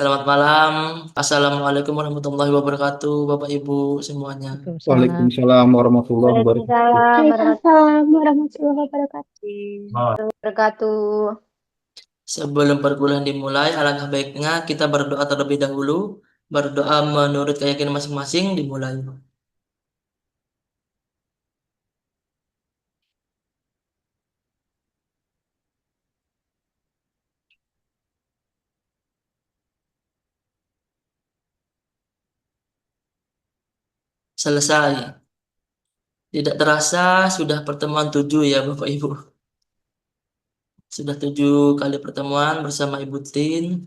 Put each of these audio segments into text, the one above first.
Selamat malam. Assalamualaikum warahmatullahi wabarakatuh, Bapak Ibu semuanya. Waalaikumsalam. Waalaikumsalam warahmatullahi wabarakatuh. Waalaikumsalam Waalaikumsalam warahmatullahi wabarakatuh. warahmatullahi wabarakatuh. Sebelum perkuliahan dimulai, alangkah baiknya kita berdoa terlebih dahulu. Berdoa menurut keyakinan masing-masing dimulai. Selesai. Tidak terasa sudah pertemuan 7 ya Bapak Ibu. Sudah 7 kali pertemuan bersama Ibu Tin.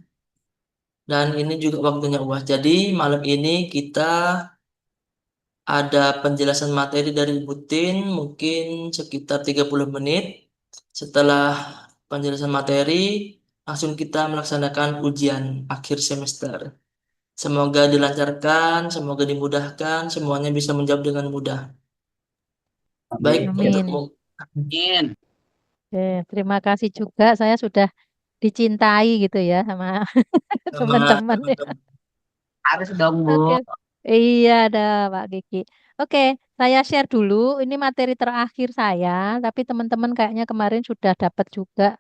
Dan ini juga waktunya UAS. Jadi malam ini kita ada penjelasan materi dari Ibu Tin mungkin sekitar 30 menit. Setelah penjelasan materi, langsung kita melaksanakan ujian akhir semester. Semoga dilancarkan, semoga dimudahkan, semuanya bisa menjawab dengan mudah. Baik, untuk Amin. Amin. Oke, terima kasih juga saya sudah dicintai gitu ya sama sama teman-teman ya. teman-teman. Harus dong, Bu. Oke. Iya ada Pak Kiki. Oke, saya share dulu. Ini materi terakhir saya, tapi teman-teman kayaknya kemarin sudah dapat juga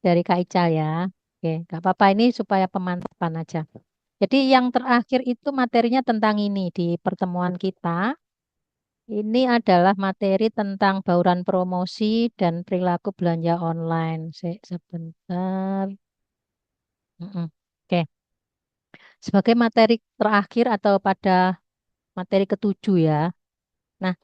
dari Kak Ical ya. Oke, nggak apa-apa ini supaya pemantapan aja. Jadi yang terakhir itu materinya tentang ini di pertemuan kita. Ini adalah materi tentang bauran promosi dan perilaku belanja online. Sebentar. Mm-mm. Oke, sebagai materi terakhir atau pada materi ketujuh ya. Nah,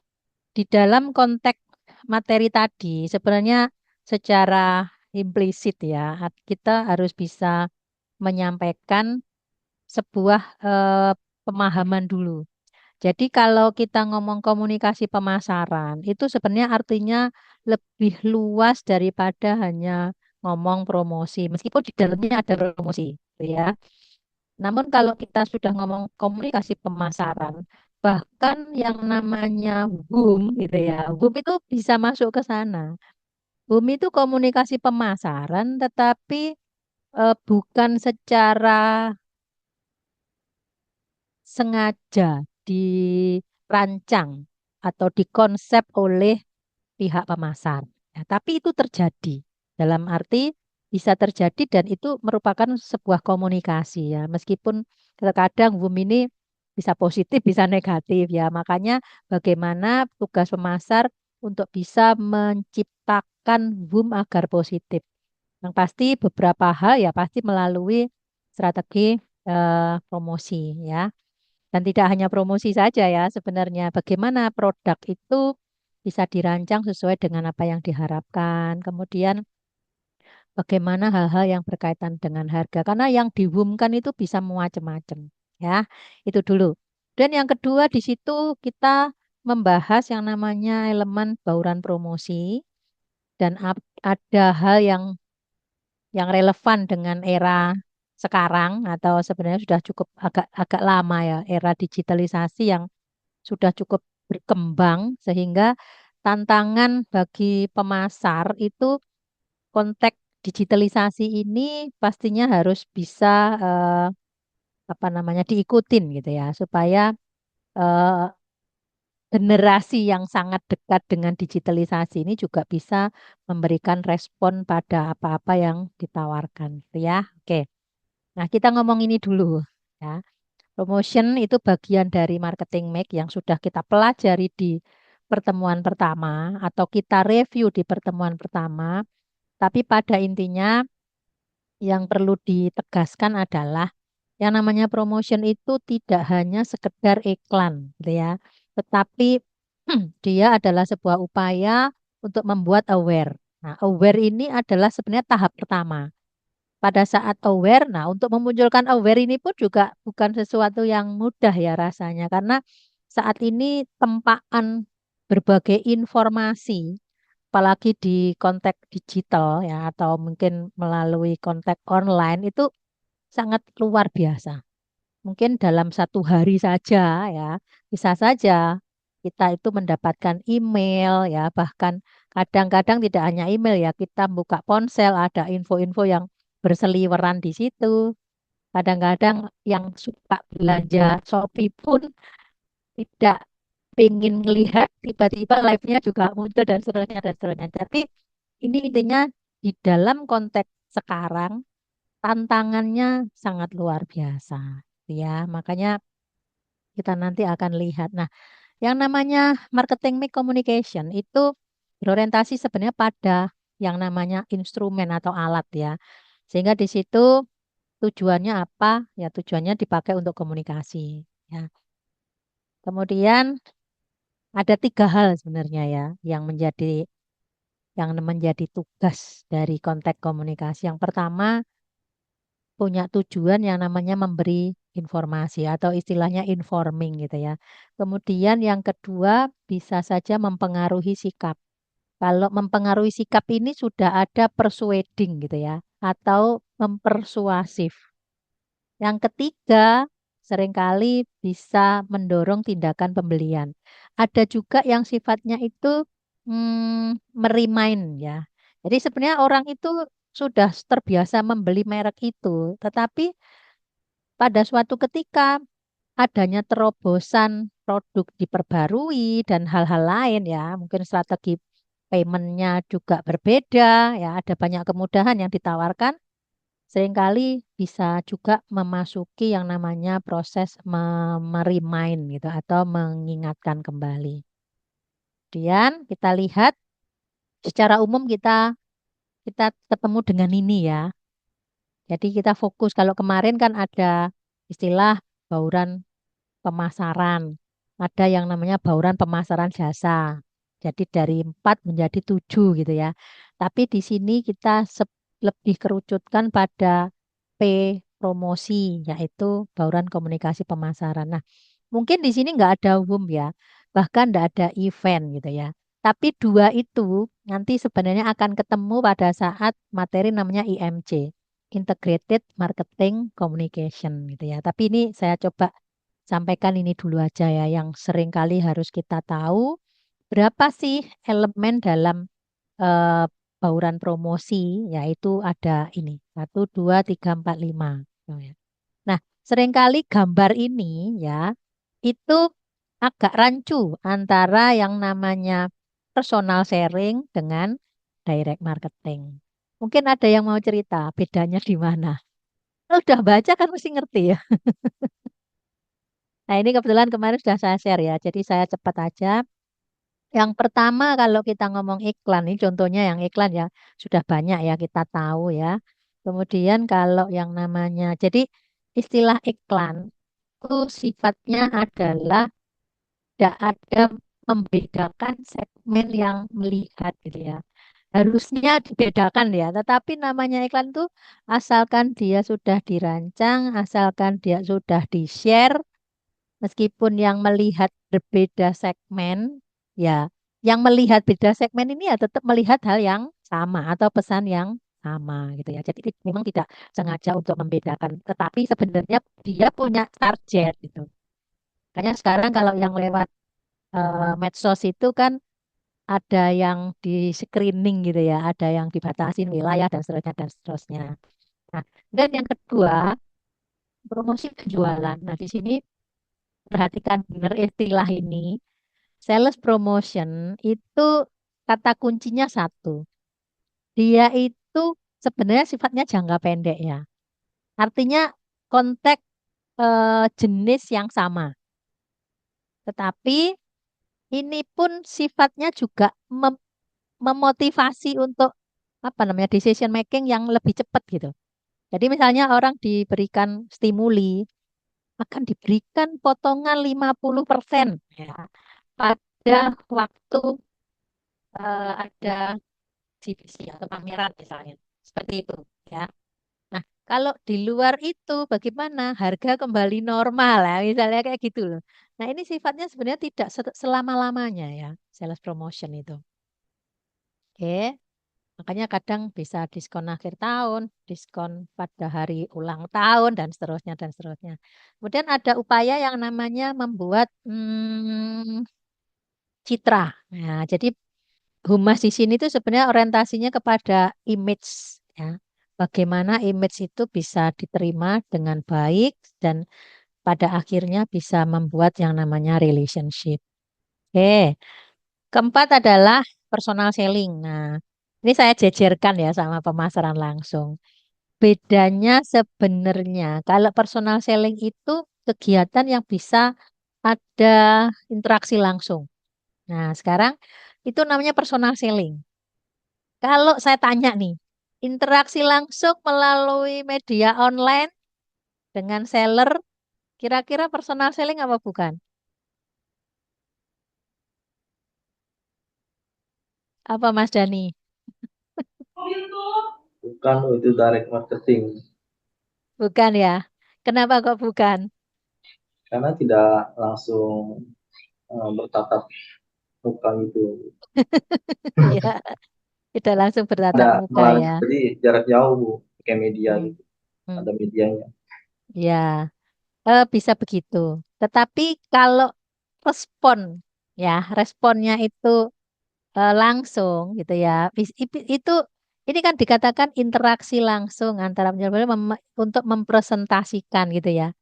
di dalam konteks materi tadi, sebenarnya secara implisit ya, kita harus bisa menyampaikan sebuah pemahaman dulu. Jadi kalau kita ngomong komunikasi pemasaran, itu sebenarnya artinya lebih luas daripada hanya ngomong promosi, meskipun di dalamnya ada promosi, gitu ya. Namun kalau kita sudah ngomong komunikasi pemasaran, bahkan yang namanya boom, gitu ya, boom itu bisa masuk ke sana. Boom itu komunikasi pemasaran, tetapi bukan secara sengaja dirancang atau dikonsep oleh pihak pemasar. Ya, tapi itu terjadi. Dalam arti bisa terjadi dan itu merupakan sebuah komunikasi ya. Meskipun terkadang boom ini bisa positif, bisa negatif ya. Makanya bagaimana tugas pemasar untuk bisa menciptakan boom agar positif. Yang pasti beberapa hal ya pasti melalui strategi promosi ya. Dan tidak hanya promosi saja ya sebenarnya. Bagaimana produk itu bisa dirancang sesuai dengan apa yang diharapkan. Kemudian bagaimana hal-hal yang berkaitan dengan harga. Karena yang diumumkan itu bisa macam-macam. Ya, itu dulu. Dan yang kedua di situ kita membahas yang namanya elemen bauran promosi. Dan ada hal yang relevan dengan era sekarang atau sebenarnya sudah cukup agak agak lama ya, era digitalisasi yang sudah cukup berkembang sehingga tantangan bagi pemasar itu konteks digitalisasi ini pastinya harus bisa eh, apa namanya diikutin gitu ya supaya eh, generasi yang sangat dekat dengan digitalisasi ini juga bisa memberikan respon pada apa-apa yang ditawarkan gitu ya. Oke. Nah, kita ngomong ini dulu ya. Promotion itu bagian dari marketing mix yang sudah kita pelajari di pertemuan pertama atau kita review di pertemuan pertama. Tapi pada intinya yang perlu ditegaskan adalah yang namanya promotion itu tidak hanya sekedar iklan, gitu ya. Tetapi dia adalah sebuah upaya untuk membuat aware. Nah, aware ini adalah sebenarnya tahap pertama pada saat aware. Nah, untuk memunculkan aware ini pun juga bukan sesuatu yang mudah ya rasanya karena saat ini tempaan berbagai informasi, apalagi di konteks digital ya atau mungkin melalui konteks online itu sangat luar biasa. Mungkin dalam satu hari saja ya bisa saja kita itu mendapatkan email ya bahkan kadang-kadang tidak hanya email ya kita buka ponsel ada info-info yang berseliweran di situ Kadang-kadang yang suka belanja Shopee pun tidak pengen melihat tiba-tiba live-nya juga muncul dan seterusnya dan seterusnya. Tapi ini intinya di dalam konteks sekarang tantangannya sangat luar biasa, ya. Makanya kita nanti akan lihat. Nah, yang namanya marketing mix communication itu berorientasi sebenarnya pada yang namanya instrumen atau alat ya. Sehingga di situ tujuannya apa? Ya tujuannya dipakai untuk komunikasi. Ya. Kemudian ada 3 hal sebenarnya ya yang menjadi tugas dari konteks komunikasi. Yang pertama punya tujuan yang namanya memberi informasi atau istilahnya informing gitu ya. Kemudian yang kedua bisa saja mempengaruhi sikap. Kalau mempengaruhi sikap ini sudah ada persuading gitu ya atau mempersuasif. Yang ketiga seringkali bisa mendorong tindakan pembelian. Ada juga yang sifatnya itu merimain ya. Jadi sebenarnya orang itu sudah terbiasa membeli merek itu, tetapi pada suatu ketika adanya terobosan produk diperbarui dan hal-hal lain ya, mungkin strategi paymentnya juga berbeda ya, ada banyak kemudahan yang ditawarkan, seringkali bisa juga memasuki yang namanya proses merimain gitu atau mengingatkan kembali. Kemudian kita lihat secara umum kita kita ketemu dengan ini ya. Jadi kita fokus kalau kemarin kan ada istilah bauran pemasaran. Ada yang namanya bauran pemasaran jasa. Jadi dari 4 menjadi 7 gitu ya. Tapi di sini kita lebih kerucutkan pada P promosi, yaitu bauran komunikasi pemasaran. Nah, mungkin di sini nggak ada umum ya, bahkan nggak ada event gitu ya. Tapi 2 itu nanti sebenarnya akan ketemu pada saat materi namanya IMC, Integrated Marketing Communication gitu ya. Tapi ini saya coba sampaikan ini dulu aja ya, yang sering kali harus kita tahu berapa sih elemen dalam eh, bauran promosi, yaitu ada ini 1, 2, 3, 4, 5. Tuh ya. Nah, seringkali gambar ini ya itu agak rancu antara yang namanya personal sharing dengan direct marketing. Mungkin ada yang mau cerita bedanya di mana? Udah baca kan mesti ngerti ya. Nah, ini kebetulan kemarin sudah saya share ya, jadi saya cepat aja. Yang pertama kalau kita ngomong iklan, ini contohnya yang iklan ya, sudah banyak ya kita tahu ya. Kemudian kalau yang namanya, jadi istilah iklan itu sifatnya adalah tidak ada membedakan segmen yang melihat gitu ya. Harusnya dibedakan ya, tetapi namanya iklan itu asalkan dia sudah dirancang, asalkan dia sudah di-share, meskipun yang melihat berbeda segmen, ya, yang melihat beda segmen ini ya tetap melihat hal yang sama atau pesan yang sama gitu ya. Jadi memang tidak sengaja untuk membedakan, tetapi sebenarnya dia punya target gitu. Makanya sekarang kalau yang lewat medsos itu kan ada yang di screening gitu ya, ada yang dibatasin wilayah dan seterusnya dan seterusnya. Nah, dan yang kedua, promosi penjualan. Nah, di sini perhatikan benar istilah ini. Sales promotion itu kata kuncinya satu. Dia itu sebenarnya sifatnya jangka pendek ya. Artinya konteks jenis yang sama. Tetapi ini pun sifatnya juga memotivasi untuk apa namanya decision making yang lebih cepat gitu. Jadi misalnya orang diberikan stimuli akan diberikan potongan 50% ya, pada waktu ada eksibisi atau pameran misalnya. Seperti itu ya. Nah, kalau di luar itu bagaimana? Harga kembali normal ya, misalnya kayak gitu loh. Nah, ini sifatnya sebenarnya tidak selama-lamanya ya, sales promotion itu. Oke, makanya kadang bisa diskon akhir tahun, diskon pada hari ulang tahun, dan seterusnya, dan seterusnya. Kemudian ada upaya yang namanya membuat citra. Nah, jadi Humas di sini itu sebenarnya orientasinya kepada image ya. bagaimana image itu bisa diterima dengan baik dan pada akhirnya bisa membuat yang namanya relationship. Oke, keempat adalah personal selling. Nah, ini saya jejerkan ya sama pemasaran langsung. Bedanya sebenarnya kalau personal selling itu kegiatan yang bisa ada interaksi langsung. Nah, sekarang itu namanya personal selling. Kalau saya tanya nih, interaksi langsung melalui media online dengan seller, kira-kira personal selling apa bukan? Apa Mas Dani? Bukan, itu direct marketing. Bukan ya? Kenapa kok bukan? Karena tidak langsung bertatap muka gitu. Iya, tidak langsung bertatap muka ya. Jadi jarak jauh, Bu, kayak media Hmm, gitu. hmm. Ada medianya. Ya, bisa begitu. Tetapi kalau respon, ya, responnya itu langsung gitu ya. Itu ini kan dikatakan interaksi langsung antara penjual untuk mempresentasikan gitu ya.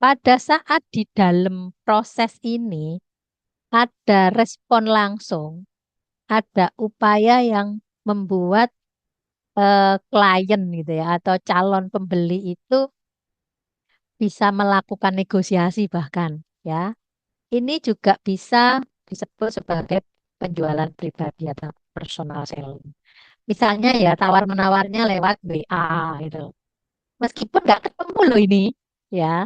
Pada saat di dalam proses ini ada respon langsung, ada upaya yang membuat klien gitu ya atau calon pembeli itu bisa melakukan negosiasi bahkan ya. Ini juga bisa disebut sebagai penjualan pribadi atau personal selling. Misalnya ya tawar-menawarnya lewat WA gitu. Meskipun nggak ketemu loh ini, ya.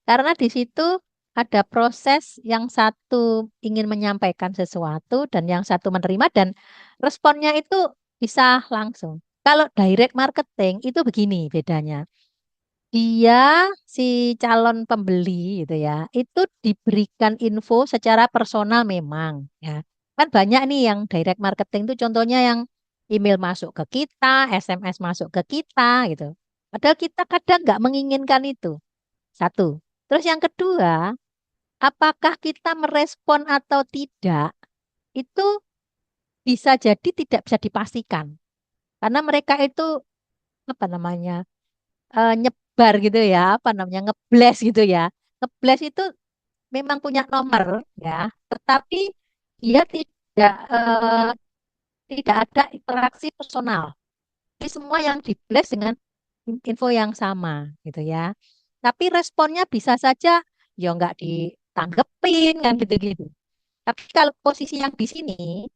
Karena di situ ada proses yang satu ingin menyampaikan sesuatu dan yang satu menerima dan responnya itu bisa langsung. Kalau direct marketing itu begini bedanya. Dia si calon pembeli gitu ya, itu diberikan info secara personal memang ya. Kan banyak nih yang direct marketing itu contohnya yang email masuk ke kita, SMS masuk ke kita gitu. Padahal kita kadang nggak menginginkan itu. Satu. Terus yang kedua, apakah kita merespon atau tidak, itu bisa jadi tidak bisa dipastikan. Karena mereka itu apa namanya? Nyebar gitu ya, apa namanya? Ngeblast gitu ya. Ngeblast itu memang punya nomor ya, tetapi dia tidak ada interaksi personal. Jadi semua yang di-blast dengan info yang sama gitu ya. Tapi responnya bisa saja ya nggak ditanggepin kan gitu-gitu. Tapi kalau posisi yang di sini,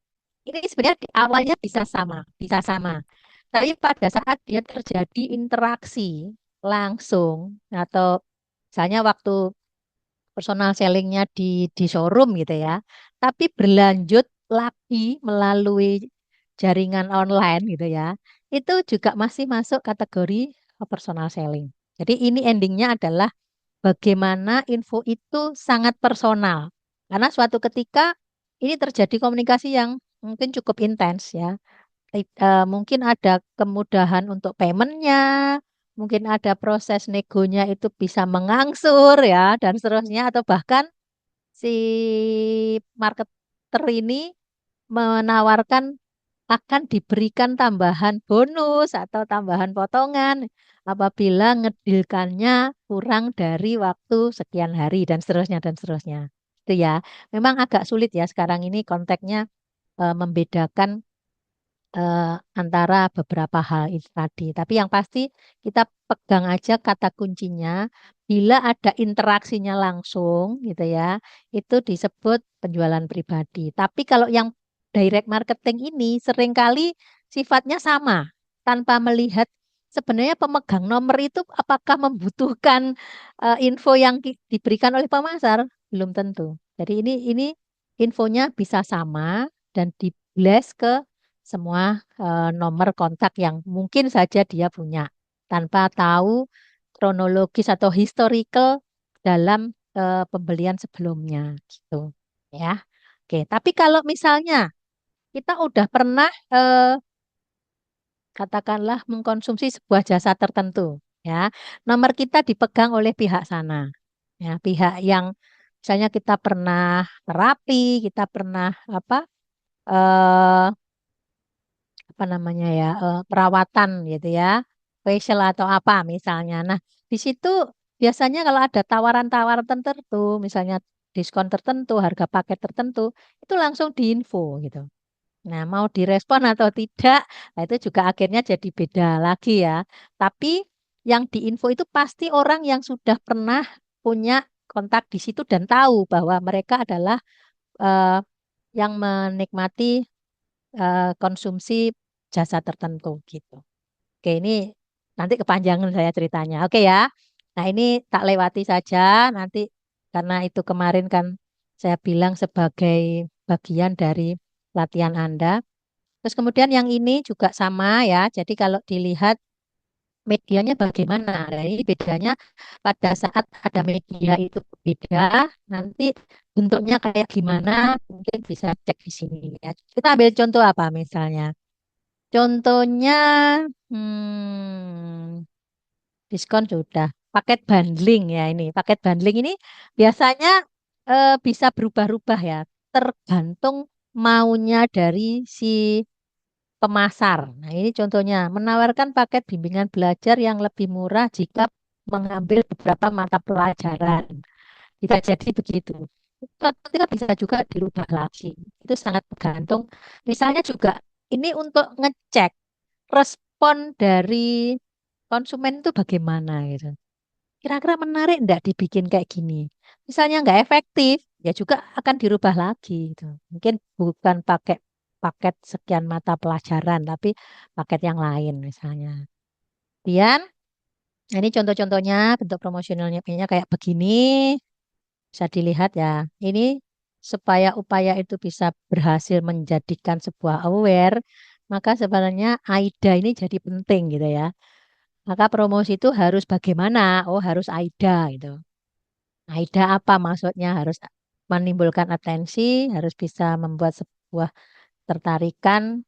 ini sebenarnya di awalnya bisa sama, bisa sama. Tapi pada saat dia terjadi interaksi langsung atau misalnya waktu personal sellingnya di showroom gitu ya, tapi berlanjut lagi melalui jaringan online gitu ya, itu juga masih masuk kategori personal selling. Jadi ini endingnya adalah bagaimana info itu sangat personal. Karena suatu ketika ini terjadi komunikasi yang mungkin cukup intens ya. Mungkin ada kemudahan untuk paymentnya, mungkin ada proses negonya itu bisa mengangsur ya, dan seterusnya. Atau bahkan si marketer ini menawarkan akan diberikan tambahan bonus atau tambahan potongan apabila ngedilkannya kurang dari waktu sekian hari dan seterusnya dan seterusnya. Itu ya. Memang agak sulit ya sekarang ini konteksnya membedakan antara beberapa hal itu tadi. Tapi yang pasti kita pegang aja kata kuncinya, bila ada interaksinya langsung gitu ya, itu disebut penjualan pribadi. Tapi kalau yang direct marketing ini seringkali sifatnya sama, tanpa melihat sebenarnya pemegang nomor itu apakah membutuhkan info yang diberikan oleh pemasar, belum tentu. Jadi ini infonya bisa sama dan di blast ke semua nomor kontak yang mungkin saja dia punya tanpa tahu kronologis atau historical dalam pembelian sebelumnya gitu ya. Oke, tapi kalau misalnya kita udah pernah katakanlah mengkonsumsi sebuah jasa tertentu ya, nomor kita dipegang oleh pihak sana. Ya, pihak yang misalnya kita pernah terapi, kita pernah apa eh, apa namanya ya perawatan gitu ya facial atau apa misalnya. Nah, di situ biasanya kalau ada tawaran-tawaran tertentu, misalnya diskon tertentu, harga paket tertentu, itu langsung diinfo gitu. Nah, mau direspon atau tidak, nah itu juga akhirnya jadi beda lagi ya. Tapi yang diinfo itu pasti orang yang sudah pernah punya kontak di situ dan tahu bahwa mereka adalah eh, yang menikmati konsumsi jasa tertentu gitu. Oke, ini nanti kepanjangan saya ceritanya. Oke ya. Nah, ini tak lewati saja nanti karena itu kemarin kan saya bilang sebagai bagian dari latihan Anda. Terus kemudian yang ini juga sama ya. Jadi kalau dilihat medianya bagaimana. Nah, ini bedanya pada saat ada media itu beda, nanti bentuknya kayak gimana, mungkin bisa cek di sini ya. Kita ambil contoh apa misalnya? Contohnya, hmm, diskon sudah. Paket bundling ya ini. Paket bundling ini biasanya bisa berubah-ubah ya. Tergantung maunya dari si pemasar. Nah, ini contohnya menawarkan paket bimbingan belajar yang lebih murah jika mengambil beberapa mata pelajaran. Bisa jadi begitu. Ketika bisa juga dirubah lagi. Itu sangat tergantung. Misalnya juga ini untuk ngecek respon dari konsumen itu bagaimana gitu. Kira-kira menarik enggak dibikin kayak gini? Misalnya nggak efektif, ya juga akan dirubah lagi gitu. Mungkin bukan pakai paket sekian mata pelajaran, tapi paket yang lain misalnya. Kemudian, ini contoh-contohnya bentuk promosionalnya kayaknya kayak begini. Bisa dilihat ya. Ini supaya upaya itu bisa berhasil menjadikan sebuah aware, maka sebenarnya AIDA ini jadi penting gitu ya. Maka promosi itu harus bagaimana? Oh, harus AIDA gitu. AIDA apa maksudnya? Harus menimbulkan atensi, harus bisa membuat sebuah tertarikan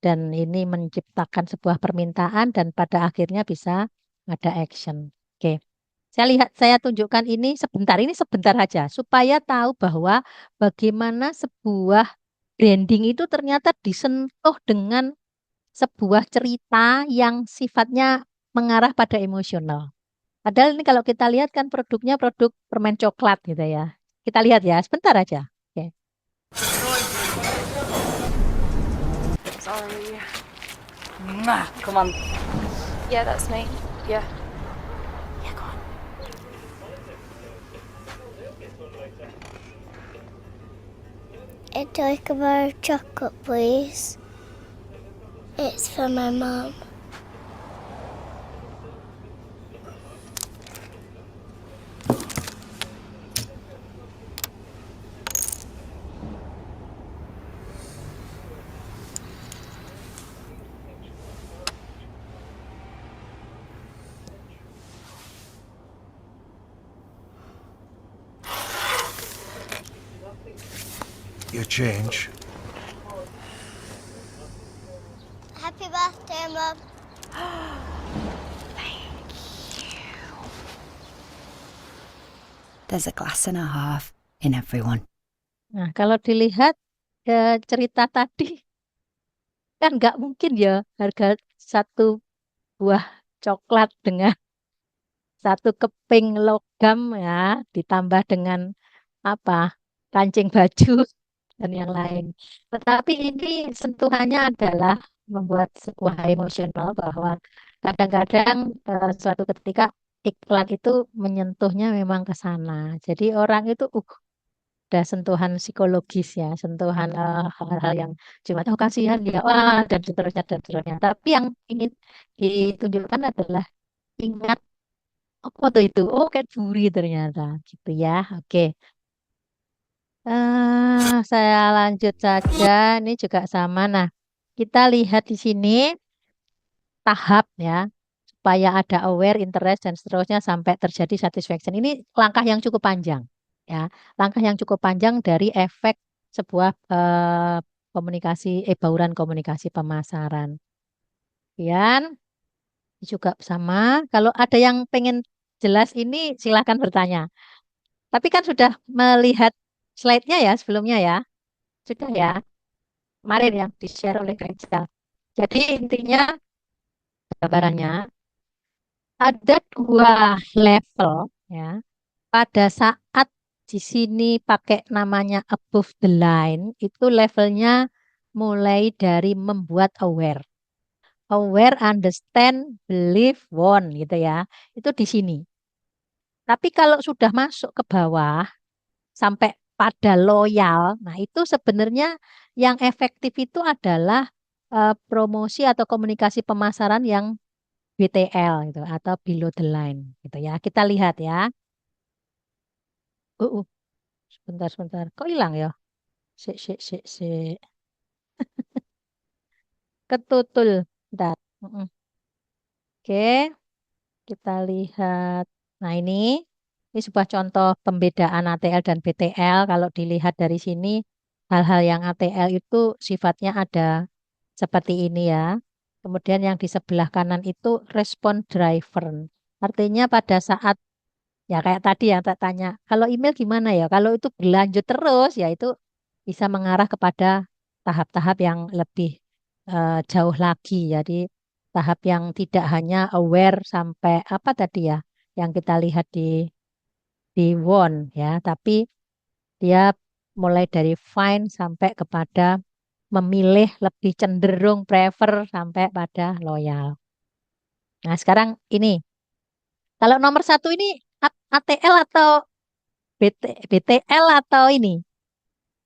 dan ini menciptakan sebuah permintaan dan pada akhirnya bisa ada action. Oke. Saya tunjukkan ini sebentar aja supaya tahu bahwa bagaimana sebuah branding itu ternyata disentuh dengan sebuah cerita yang sifatnya mengarah pada emosional. Padahal ini kalau kita lihat kan produknya produk permen coklat gitu ya. Kita lihat ya, sebentar aja. Oke. Sorry. Come on. Yeah, that's me. Yeah. Yeah, go on. I'd like a bar of chocolate, please. It's for my mum. Your change. Happy birthday, Mum. There's a glass and a half in everyone. Nah, kalau dilihat cerita tadi kan nggak mungkin ya harga satu buah coklat dengan satu keping logam ya ditambah dengan apa kancing baju dan yang lain. Tetapi ini sentuhannya adalah membuat sebuah emosional bahwa kadang-kadang suatu ketika iklan itu menyentuhnya memang ke sana. Jadi orang itu ada sentuhan psikologis ya, sentuhan hal-hal yang cuma oh kasihan dia, wah dan seterusnya dan seterusnya. Tapi yang ingin ditunjukkan adalah ingat apa tuh itu? Oh, Cadbury ternyata gitu ya. Oke. Saya lanjut saja. Ini juga sama. Nah, kita lihat di sini tahap ya, supaya ada aware, interest, dan seterusnya sampai terjadi satisfaction. Ini langkah yang cukup panjang. Ya, langkah yang cukup panjang dari efek sebuah bauran komunikasi pemasaran. Kemudian juga sama. Kalau ada yang pengen jelas ini, silahkan bertanya. Tapi kan sudah melihat slide-nya ya sebelumnya ya. Sudah ya. Kemarin yang di-share oleh Rachel. Jadi intinya gambarannya. Ada dua level ya. Pada saat di sini pakai namanya above the line, itu levelnya mulai dari membuat aware. Aware, understand, believe, want gitu ya. Itu di sini. Tapi kalau sudah masuk ke bawah sampai pada loyal, nah itu sebenarnya yang efektif itu adalah promosi atau komunikasi pemasaran yang BTL gitu atau below the line gitu ya. Kita lihat ya. Uh, uh, sebentar sebentar. Kok hilang ya? Si. Ketutul. Bentar. Oke, kita lihat. Nah, ini sebuah contoh pembedaan ATL dan BTL. Kalau dilihat dari sini, hal-hal yang ATL itu sifatnya ada seperti ini ya. Kemudian yang di sebelah kanan itu respon driver. Artinya pada saat ya kayak tadi yang tak tanya, kalau email gimana ya? Kalau itu berlanjut terus, ya itu bisa mengarah kepada tahap-tahap yang lebih jauh lagi. Jadi tahap yang tidak hanya aware sampai apa tadi ya, yang kita lihat di Won ya, tapi dia mulai dari find sampai kepada memilih lebih cenderung prefer sampai pada loyal. Nah sekarang ini, kalau nomor satu ini ATL atau BTL atau ini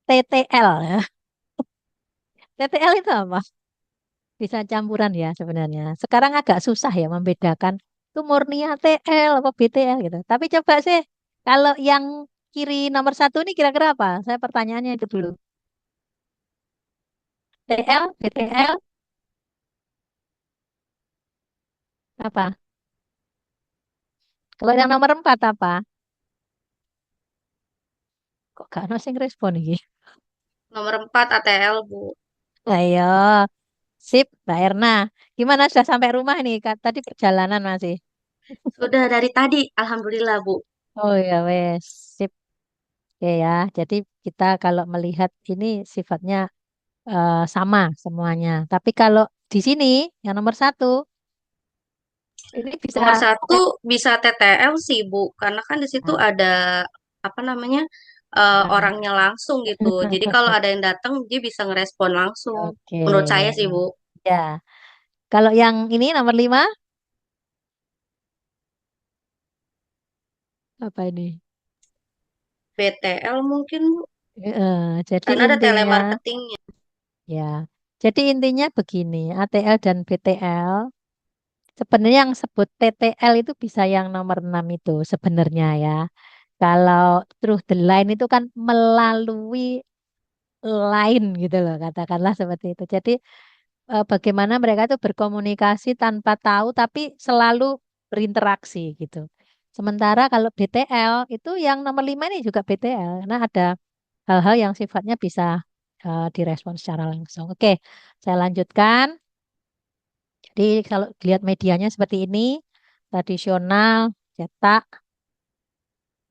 TTL ya. TTL itu apa? Bisa campuran ya sebenarnya. Sekarang agak susah ya membedakan itu murni ATL apa BTL gitu. Tapi coba sih kalau yang kiri nomor satu ini kira-kira apa? Saya pertanyaannya itu dulu. TL, BTL apa? Kalau yang nomor empat apa? Kok gak ada yang respon iki? Nomor 4 ATL, Bu. Ayo, sip, Mbak Erna. Gimana sudah sampai rumah nih? Tadi perjalanan masih. Sudah dari tadi, Alhamdulillah, Bu. Oh ya wes, sip. Oke ya. Jadi kita kalau melihat ini sifatnya sama semuanya. Tapi kalau di sini yang nomor satu ini bisa Nomor 1 bisa TTL sih, Bu. Karena kan di situ nah, ada, apa namanya, nah. orangnya langsung gitu. Jadi kalau ada yang datang, dia bisa ngerespon langsung. Oke. Menurut saya sih, Bu. Ya. Kalau yang ini nomor lima apa ini? BTL mungkin, Bu. Jadi Karena ada intinya telemarketingnya. ya. Jadi intinya begini, ATL dan BTL sebenarnya yang sebut TTL itu bisa yang nomor 6 itu sebenarnya ya. Kalau through the line itu kan melalui line gitu loh, katakanlah seperti itu. Jadi bagaimana mereka itu berkomunikasi tanpa tahu tapi selalu berinteraksi gitu. Sementara kalau BTL itu yang nomor 5 ini juga BTL karena ada hal-hal yang sifatnya bisa direspon secara langsung. Oke, saya lanjutkan. Jadi kalau lihat medianya seperti ini, tradisional, cetak,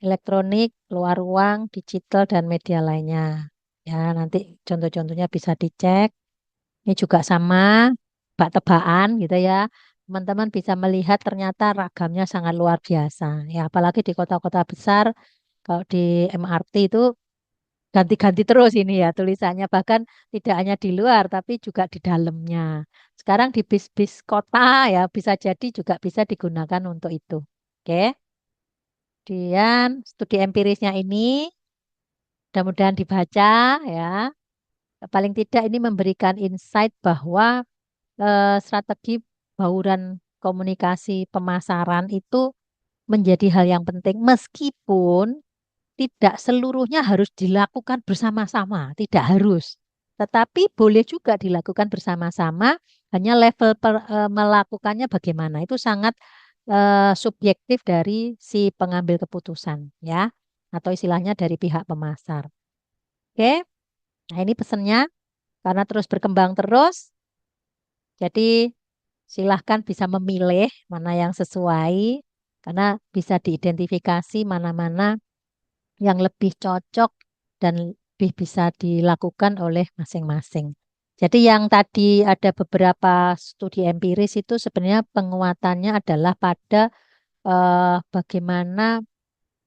elektronik, luar ruang, digital, dan media lainnya. Ya, nanti contoh-contohnya bisa dicek. Ini juga sama, bak-tebakan gitu ya. Teman-teman bisa melihat ternyata ragamnya sangat luar biasa. Ya, apalagi di kota-kota besar, kalau di MRT itu ganti-ganti terus ini ya tulisannya. Bahkan tidak hanya di luar, tapi juga di dalamnya. Sekarang di bis-bis kota ya bisa jadi juga bisa digunakan untuk itu. Oke. Kemudian studi empirisnya ini mudah-mudahan dibaca ya. Paling tidak ini memberikan insight bahwa strategi bauran komunikasi pemasaran itu menjadi hal yang penting meskipun tidak seluruhnya harus dilakukan bersama-sama, tidak harus. Tetapi boleh juga dilakukan bersama-sama, hanya level melakukannya bagaimana. Itu sangat subjektif dari si pengambil keputusan ya, atau istilahnya dari pihak pemasar. Oke, nah ini pesannya karena terus berkembang terus, jadi silahkan bisa memilih mana yang sesuai, karena bisa diidentifikasi mana-mana yang lebih cocok dan lebih bisa dilakukan oleh masing-masing. Jadi yang tadi ada beberapa studi empiris itu sebenarnya penguatannya adalah pada bagaimana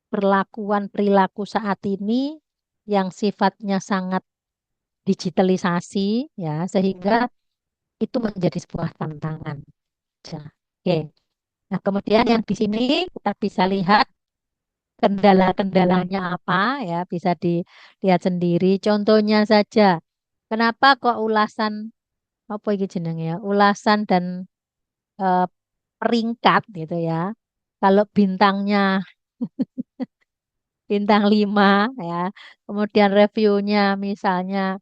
perlakuan perilaku saat ini yang sifatnya sangat digitalisasi ya sehingga itu menjadi sebuah tantangan. Ya. Oke. Nah, kemudian yang di sini kita bisa lihat kendala-kendalanya apa ya, bisa dilihat sendiri. Contohnya saja, kenapa kok ulasan apa iki jenenge ya? Ulasan dan eh, peringkat gitu ya. Kalau bintangnya bintang 5 ya, kemudian reviewnya misalnya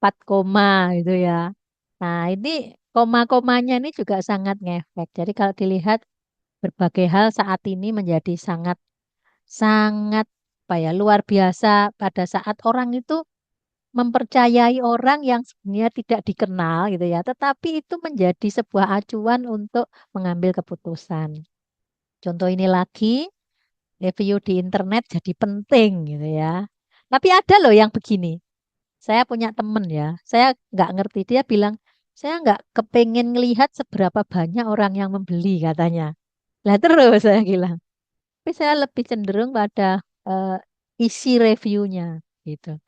4 koma gitu ya. Nah, ini koma-komanya ini juga sangat ngefek. Jadi kalau dilihat berbagai hal saat ini menjadi sangat sangat apa ya luar biasa pada saat orang itu mempercayai orang yang sebenarnya tidak dikenal gitu ya, tetapi itu menjadi sebuah acuan untuk mengambil keputusan. Contoh ini lagi, review di internet jadi penting gitu ya. Tapi ada loh yang begini. Saya punya temen ya, saya nggak ngerti dia bilang saya nggak kepengen ngelihat seberapa banyak orang yang membeli katanya. Lah terus saya bilang, tapi saya lebih cenderung pada eh, isi reviewnya gitu.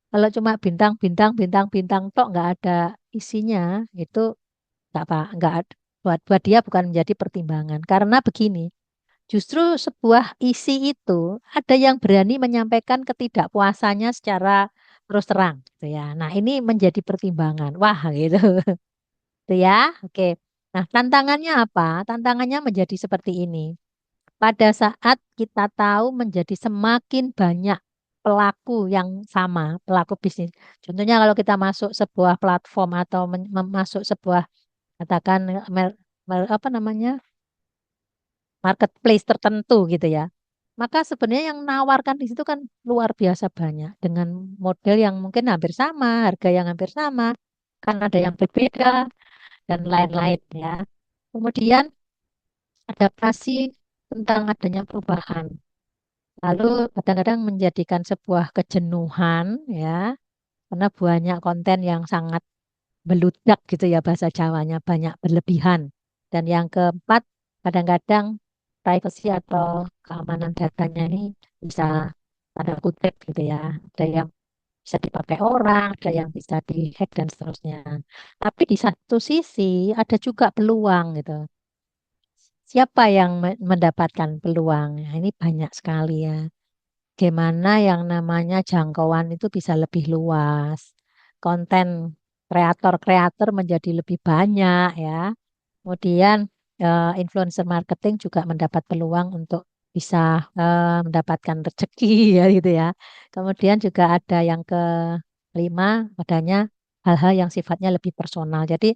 Kalau cuma bintang, bintang, bintang, bintang tok nggak ada isinya, itu nggak apa, nggak buat buat dia bukan menjadi pertimbangan. Karena begini, justru sebuah isi itu ada yang berani menyampaikan ketidakpuasannya secara terus terang, gitu ya. Nah ini menjadi pertimbangan. Wah gitu, gitu ya. Oke. Nah tantangannya apa? Tantangannya menjadi seperti ini. Pada saat kita tahu menjadi semakin banyak pelaku yang sama, pelaku bisnis. Contohnya kalau kita masuk sebuah platform atau masuk sebuah katakan apa namanya marketplace tertentu gitu ya. Maka sebenarnya yang menawarkan di situ kan luar biasa banyak dengan model yang mungkin hampir sama, harga yang hampir sama, kan ada yang berbeda dan lain-lain ya. Kemudian adaptasi tentang adanya perubahan. Lalu kadang-kadang menjadikan sebuah kejenuhan ya, karena banyak konten yang sangat beludak gitu ya bahasa Jawanya, banyak berlebihan. Dan yang keempat, kadang-kadang privacy atau keamanan datanya ini bisa tanda kutip gitu ya. Ada yang bisa dipakai orang, ada yang bisa dihack dan seterusnya. Tapi di satu sisi ada juga peluang gitu. Siapa yang mendapatkan peluang? Nah, ini banyak sekali ya. Gimana yang namanya jangkauan itu bisa lebih luas. Konten kreator-kreator menjadi lebih banyak ya. Kemudian influencer marketing juga mendapat peluang untuk bisa mendapatkan rezeki ya gitu ya. Kemudian juga ada yang kelima adanya hal-hal yang sifatnya lebih personal. Jadi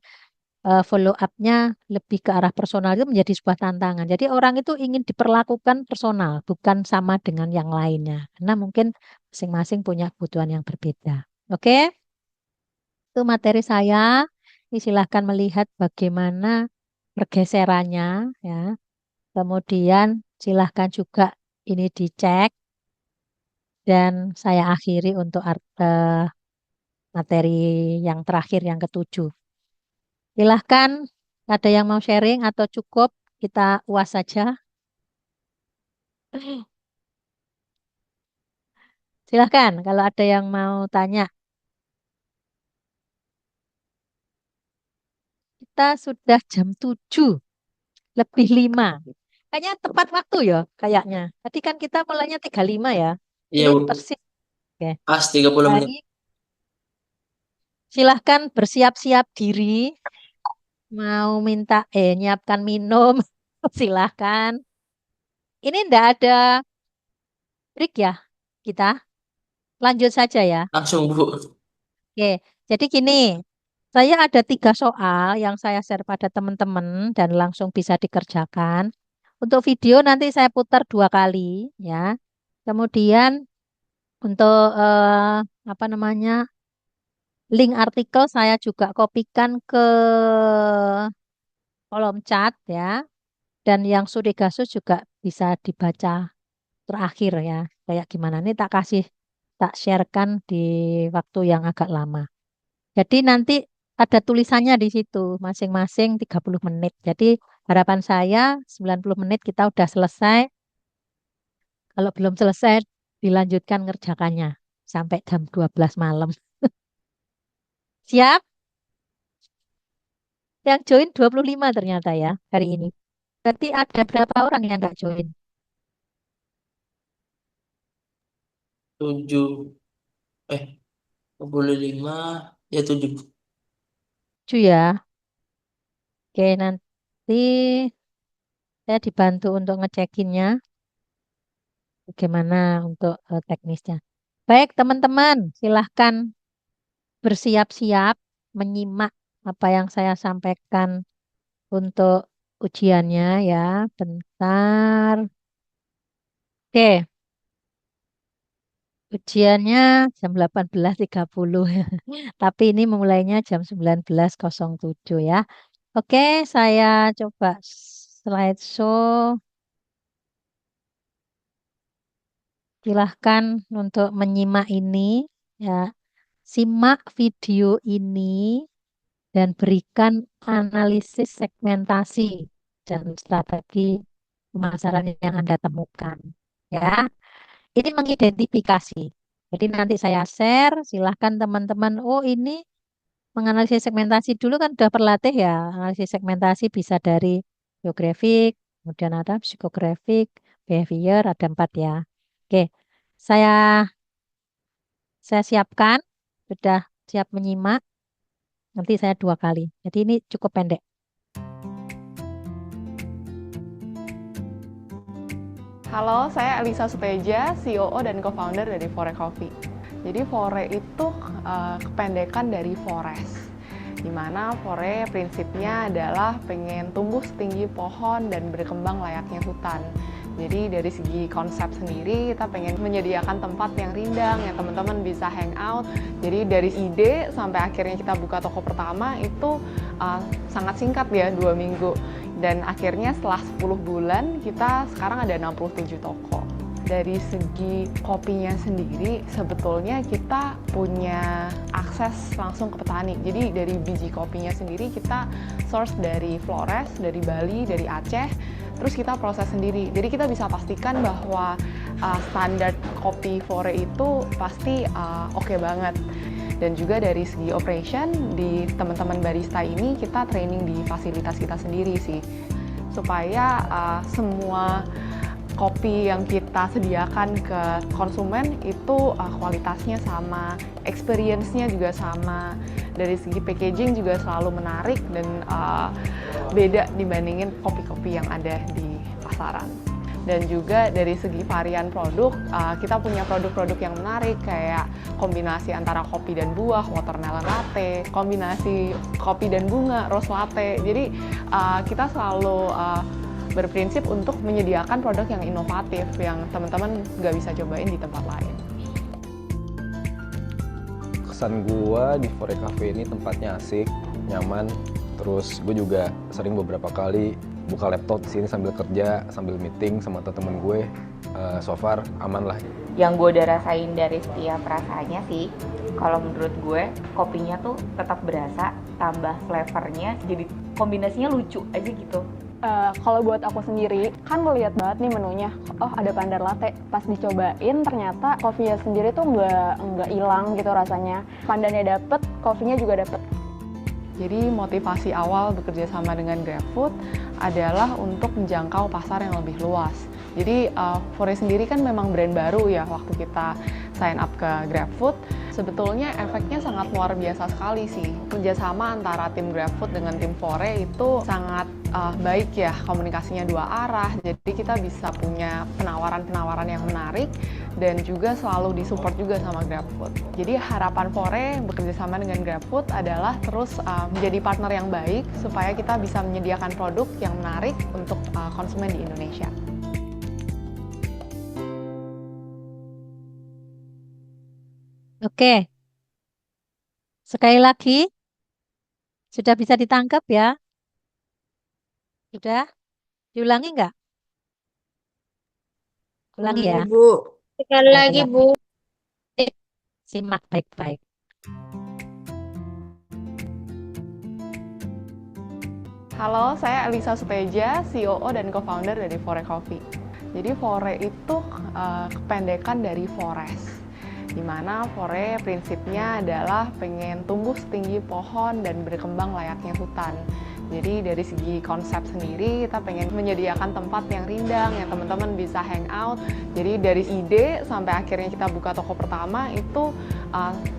follow up-nya lebih ke arah personal itu menjadi sebuah tantangan. Jadi orang itu ingin diperlakukan personal, bukan sama dengan yang lainnya. Karena mungkin masing-masing punya kebutuhan yang berbeda. Oke, itu materi saya. Ini silahkan melihat bagaimana pergeserannya ya. Kemudian silahkan juga ini dicek dan saya akhiri untuk materi yang terakhir yang ketujuh. Silahkan ada yang mau sharing atau cukup kita uas saja. Silahkan kalau ada yang mau tanya. Kita sudah jam 7 lebih 5. Kayaknya tepat waktu ya kayaknya. Tadi kan kita mulainya 35 ya. Iya, Ini Bu. persis. Oke. Pas 30 menit. Baik, silahkan bersiap-siap diri. Mau minta nyiapkan minum. Silahkan. Ini ndak ada break ya kita. Lanjut saja ya. Langsung, Bu. Oke, jadi gini, saya ada 3 soal yang saya share pada teman-teman dan langsung bisa dikerjakan. Untuk video nanti saya putar 2 kali, ya. Kemudian untuk apa namanya link artikel saya juga kopikan ke kolom chat, ya. Dan yang studi kasus juga bisa dibaca terakhir ya. Kayak gimana? Ini tak sharekan di waktu yang agak lama. Jadi nanti ada tulisannya di situ, masing-masing 30 menit. Jadi harapan saya 90 menit kita udah selesai. Kalau belum selesai, dilanjutkan ngerjakannya sampai jam 12 malam. Siap? Yang join 25 ternyata ya hari ini. Berarti ada berapa orang yang nggak join? 7, 25, ya 7. 7 ya. Oke, nanti saya dibantu untuk ngecekinnya. Bagaimana untuk teknisnya. Baik, teman-teman, silahkan bersiap-siap menyimak apa yang saya sampaikan untuk ujiannya ya. Bentar. Oke, ujiannya jam 18.30. Tapi ini mulainya jam 19.07 ya. Oke, saya coba slideshow. Silahkan untuk menyimak ini ya. Simak video ini dan berikan analisis segmentasi dan strategi pemasaran yang Anda temukan. Ya, ini mengidentifikasi. Jadi nanti saya share, silahkan teman-teman. Oh, ini menganalisis segmentasi dulu kan sudah berlatih ya. Analisis segmentasi bisa dari geografik, kemudian ada psikografik, behavior, ada 4 ya. Oke, saya saya siapkan, sudah siap menyimak. Nanti saya 2 kali. Jadi ini cukup pendek. Halo, saya Elisa Suteja, COO dan co-founder dari Fore Coffee. Jadi Fore itu kependekan dari forest, di mana Fore prinsipnya adalah pengen tumbuh setinggi pohon dan berkembang layaknya hutan. Jadi dari segi konsep sendiri kita pengen menyediakan tempat yang rindang, yang teman-teman bisa hangout. Jadi dari ide sampai akhirnya kita buka toko pertama itu sangat singkat ya, 2 minggu. Dan akhirnya setelah 10 bulan kita sekarang ada 67 toko. Dari segi kopinya sendiri sebetulnya kita punya akses langsung ke petani. Jadi dari biji kopinya sendiri kita source dari Flores, dari Bali, dari Aceh, terus kita proses sendiri. Jadi kita bisa pastikan bahwa standar kopi Fore itu pasti oke banget. Dan juga dari segi operation, di teman-teman barista ini kita training di fasilitas kita sendiri sih, supaya semua kopi yang kita sediakan ke konsumen itu kualitasnya sama, experience-nya juga sama. Dari segi packaging juga selalu menarik dan beda dibandingin kopi-kopi yang ada di pasaran. Dan juga dari segi varian produk, kita punya produk-produk yang menarik kayak kombinasi antara kopi dan buah, watermelon latte, kombinasi kopi dan bunga, rose latte. Jadi kita selalu berprinsip untuk menyediakan produk yang inovatif, yang teman-teman nggak bisa cobain di tempat lain. Kesan gua di Fore Cafe ini tempatnya asik, nyaman, terus gue juga sering beberapa kali buka laptop di sini sambil kerja, sambil meeting sama temen gue. So far aman lah. Yang gue udah rasain dari setiap rasanya sih, kalau menurut gue kopinya tuh tetap berasa, tambah flavornya, jadi kombinasinya lucu aja gitu. Kalau buat aku sendiri, kan ngeliat banget nih menunya, oh ada pandan latte. Pas dicobain ternyata kopinya sendiri tuh nggak hilang gitu rasanya. Pandannya dapet, kopinya juga dapet. Jadi motivasi awal bekerja sama dengan GrabFood adalah untuk menjangkau pasar yang lebih luas. Jadi Fore sendiri kan memang brand baru ya waktu kita sign up ke GrabFood. Sebetulnya efeknya sangat luar biasa sekali sih. Kerjasama antara tim GrabFood dengan tim Fore itu sangat baik ya, komunikasinya 2 arah. Jadi kita bisa punya penawaran-penawaran yang menarik dan juga selalu disupport juga sama GrabFood. Jadi harapan Fore bekerjasama dengan GrabFood adalah terus menjadi partner yang baik supaya kita bisa menyediakan produk yang menarik untuk konsumen di Indonesia. Oke, sekali lagi, sudah bisa ditangkap ya? Sudah? Diulangi nggak? Ulangi ya. Bu. Sekali Saya lagi, ulangi. Bu. Simak baik-baik. Halo, saya Elisa Suteja, COO dan co-founder dari Fore Coffee. Jadi Fore itu kependekan dari forest, di mana Fore prinsipnya adalah pengen tumbuh setinggi pohon dan berkembang layaknya hutan. Jadi dari segi konsep sendiri kita pengen menyediakan tempat yang rindang, yang teman-teman bisa hangout. Jadi dari ide sampai akhirnya kita buka toko pertama itu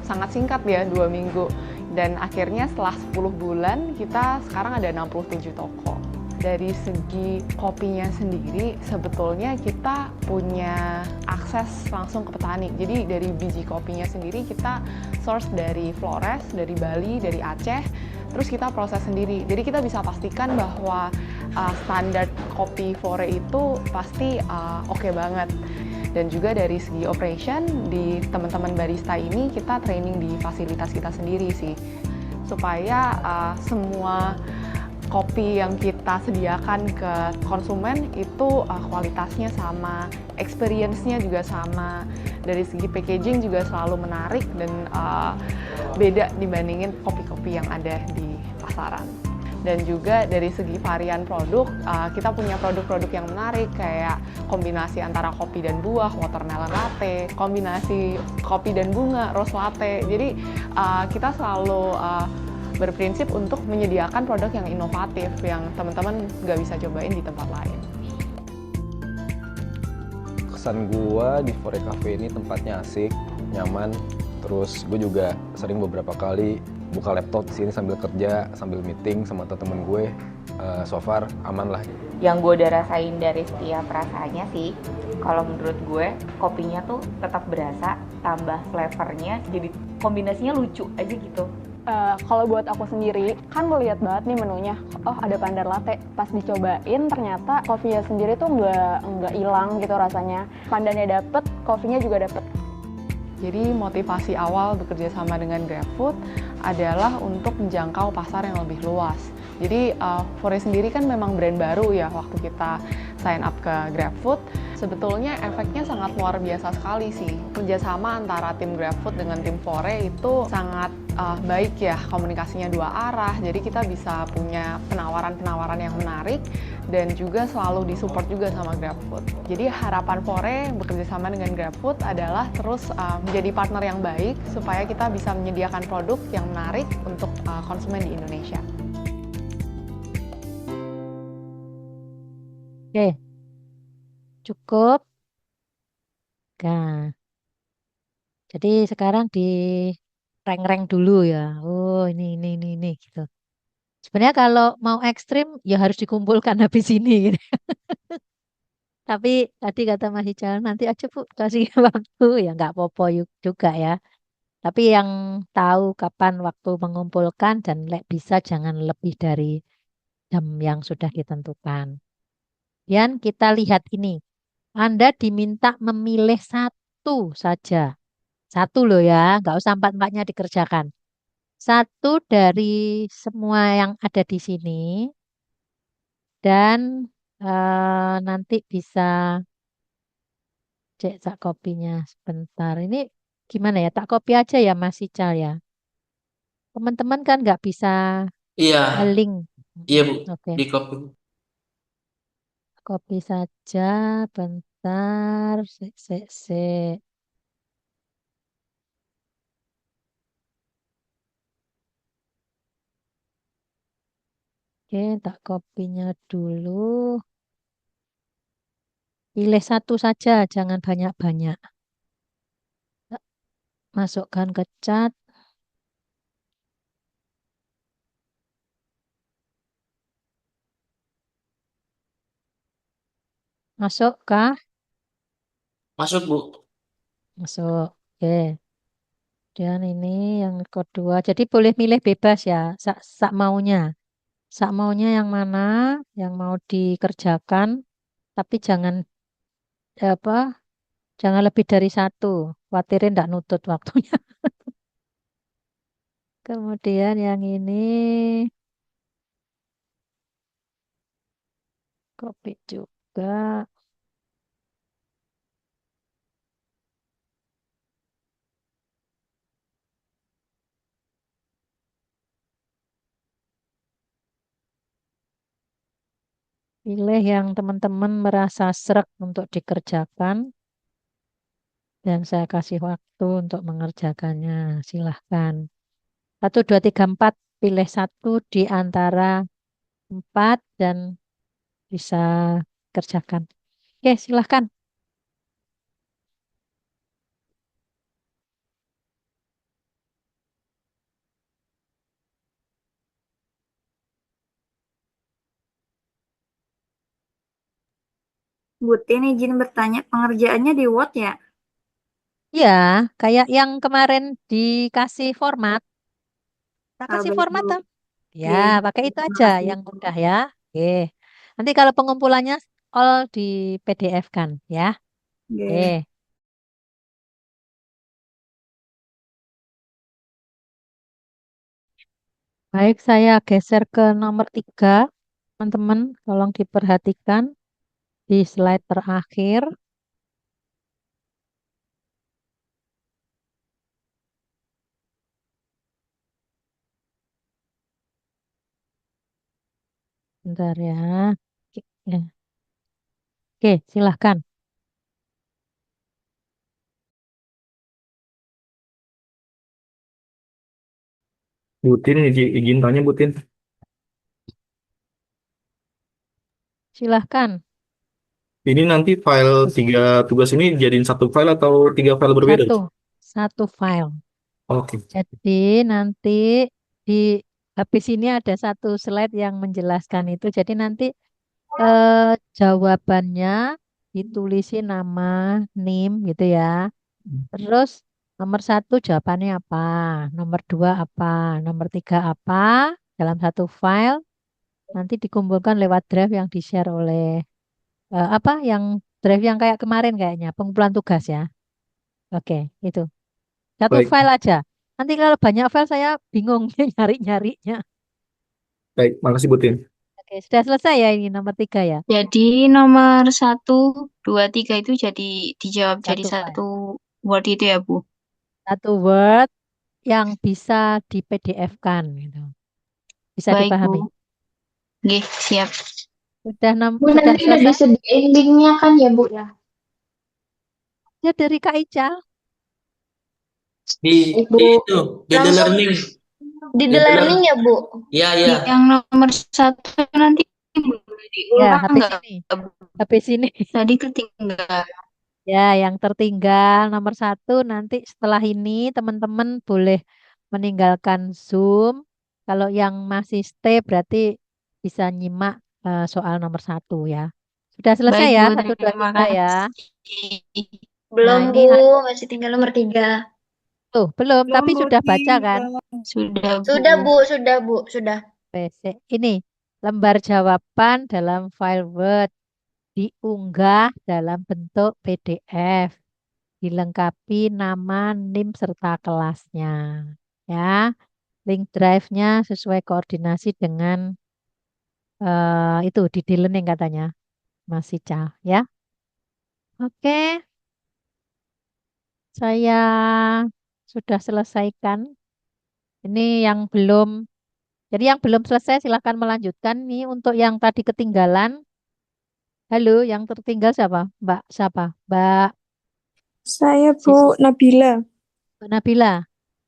sangat singkat ya, 2 minggu. Dan akhirnya setelah 10 bulan kita sekarang ada 67 toko. Dari segi kopinya sendiri sebetulnya kita punya akses langsung ke petani. Jadi dari biji kopinya sendiri kita source dari Flores, dari Bali, dari Aceh, terus kita proses sendiri. Jadi kita bisa pastikan bahwa standar kopi Fore itu pasti oke banget. Dan juga dari segi operation, di teman-teman barista ini kita training di fasilitas kita sendiri sih, supaya semua kopi yang kita sediakan ke konsumen itu kualitasnya sama, experience-nya juga sama, dari segi packaging juga selalu menarik dan beda dibandingin kopi-kopi yang ada di pasaran. Dan juga dari segi varian produk, kita punya produk-produk yang menarik kayak kombinasi antara kopi dan buah, watermelon latte, kombinasi kopi dan bunga, rose latte. Jadi kita selalu berprinsip untuk menyediakan produk yang inovatif, yang teman-teman nggak bisa cobain di tempat lain. Kesan gua di Fore Cafe ini tempatnya asik, nyaman, terus gue juga sering beberapa kali buka laptop di sini sambil kerja, sambil meeting sama temen gue. So far aman lah. Yang gue udah rasain dari setiap rasanya sih, kalau menurut gue kopinya tuh tetap berasa, tambah flavornya, jadi kombinasinya lucu aja gitu. Kalau buat aku sendiri, kan ngeliat banget nih menunya, oh ada pandar latte. Pas dicobain ternyata kopinya sendiri tuh nggak hilang gitu rasanya. Pandannya dapet, kopinya juga dapet. Jadi motivasi awal bekerja sama dengan GrabFood adalah untuk menjangkau pasar yang lebih luas. Jadi Fore sendiri kan memang brand baru ya waktu kita sign up ke GrabFood. Sebetulnya efeknya sangat luar biasa sekali sih. Kerjasama antara tim GrabFood dengan tim Fore itu sangat baik ya, komunikasinya 2 arah. Jadi kita bisa punya penawaran-penawaran yang menarik dan juga selalu disupport juga sama GrabFood. Jadi harapan Fore bekerja sama dengan GrabFood adalah terus menjadi partner yang baik supaya kita bisa menyediakan produk yang menarik untuk konsumen di Indonesia. Oke, cukup. Nah, jadi sekarang di rank-rank dulu ya. Oh, ini gitu. Sebenarnya kalau mau ekstrim ya harus dikumpulkan habis ini gitu. Tapi tadi kata Mas Ical nanti aja Bu kasih waktu ya nggak apa-apa juga ya. Tapi yang tahu kapan waktu mengumpulkan dan bisa jangan lebih dari jam yang sudah ditentukan. Dan kita lihat ini. Anda diminta memilih satu saja. Satu loh ya, nggak usah empat-empatnya dikerjakan. Satu dari semua yang ada di sini dan nanti bisa cek tak kopinya sebentar. Ini gimana ya? Tak kopi aja ya Mas Ical ya. Teman-teman kan nggak bisa Iya, link. iya Bu, Oke, di copy. kopi saja. Bentar, sek. Oke, tak kopinya dulu. Pilih satu saja, jangan banyak-banyak. Masukkan ke cat. Masuk kah? Masuk Bu. Masuk. Oke. Dan ini yang kedua. Jadi boleh milih bebas ya, sak maunya. Sak maunya yang mana, yang mau dikerjakan, tapi jangan apa, jangan lebih dari satu. Khawatirin tidak nutut waktunya. Kemudian yang ini kopi juga. Pilih yang teman-teman merasa sreg untuk dikerjakan dan saya kasih waktu untuk mengerjakannya. Silahkan. 1, 2, 3, 4. Pilih satu di antara 4 dan bisa kerjakan. Oke, silahkan. Butin izin bertanya, pengerjaannya di Word ya? Ya, kayak yang kemarin dikasih format. Kita kasih Baik, format Bu. tuh. Ya, Oke, pakai itu terima aja kasih. yang mudah ya. Oke. Nanti kalau pengumpulannya all di PDF kan ya. Oke. Oke. Baik, saya geser ke nomor 3. Teman-teman, tolong diperhatikan di slide terakhir. Bentar ya. Oke, ya. Oke, silahkan. Butin, izin tanya Butin. Silahkan. Ini nanti file 3 tugas ini jadiin satu file atau 3 file berbeda? Satu file. Oke. Jadi nanti di habis ini ada satu slide yang menjelaskan itu. Jadi nanti jawabannya ditulisin nama, NIM gitu ya. Terus nomor 1 jawabannya apa, nomor 2 apa, nomor 3 apa dalam satu file. Nanti dikumpulkan lewat drive yang di-share oleh apa yang drive yang kayak kemarin kayaknya pengumpulan tugas ya. Oke, itu. Satu Baik. file aja. Nanti kalau banyak file saya bingung nyari-nyarinya. Baik, makasih Butin. Oke, sudah selesai ya ini nomor 3 ya. Jadi nomor 1, 2, 3 itu jadi dijawab jadi Satu satu word itu ya, Bu? Satu Word yang bisa di PDF-kan gitu. Bisa Baik, dipahami. Bu. Nggih, siap. Sudah Bu, sudah nanti udah selesai? disediain linknya kan ya, Bu ya? Ya dari Kak Ical. Di itu, di The Langsung Learning. di The Learning ya, Bu? Iya, iya. Yang nomor 1 nanti boleh Ya, diulang habis nggak? ini. Habis ini. Tadi ketinggalan. Ya, yang tertinggal nomor 1 nanti setelah ini teman-teman boleh meninggalkan Zoom. Kalau yang masih stay berarti bisa nyimak soal nomor 1 ya. Sudah selesai Baik, ya, Bu. 1, 2, Terima 3 ya. kasih. Nah, Belum, ini Bu. Masih tinggal nomor 3. tuh, belum, tapi sudah baca kan? Sudah, Bu. Sudah, Bu. Sudah, Bu. Sudah. Basic. Ini lembar jawaban dalam file Word diunggah dalam bentuk PDF, dilengkapi nama, NIM serta kelasnya. Ya, link drive-nya sesuai koordinasi dengan itu di D-Learning katanya, Mas Ica. Ya, oke, saya sudah selesaikan. Ini yang belum. Jadi yang belum selesai silahkan melanjutkan. Nih untuk yang tadi ketinggalan. Halo, yang tertinggal siapa? Mbak siapa? Mbak Saya Bu Nabila. Mbak Nabila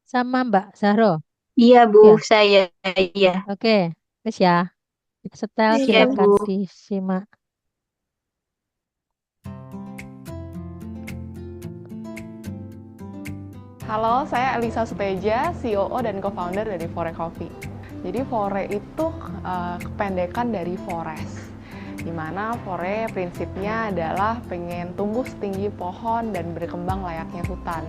sama Mbak Zahro. Iya, Ya. Bu, saya. Iya. Oke, wes ya. Setel Iya, silakan Bu. disimak. Halo, saya Elisa Suteja, COO dan co-founder dari Fore Coffee. Jadi Fore itu kependekan dari Forest, di mana Fore prinsipnya adalah pengen tumbuh setinggi pohon dan berkembang layaknya hutan.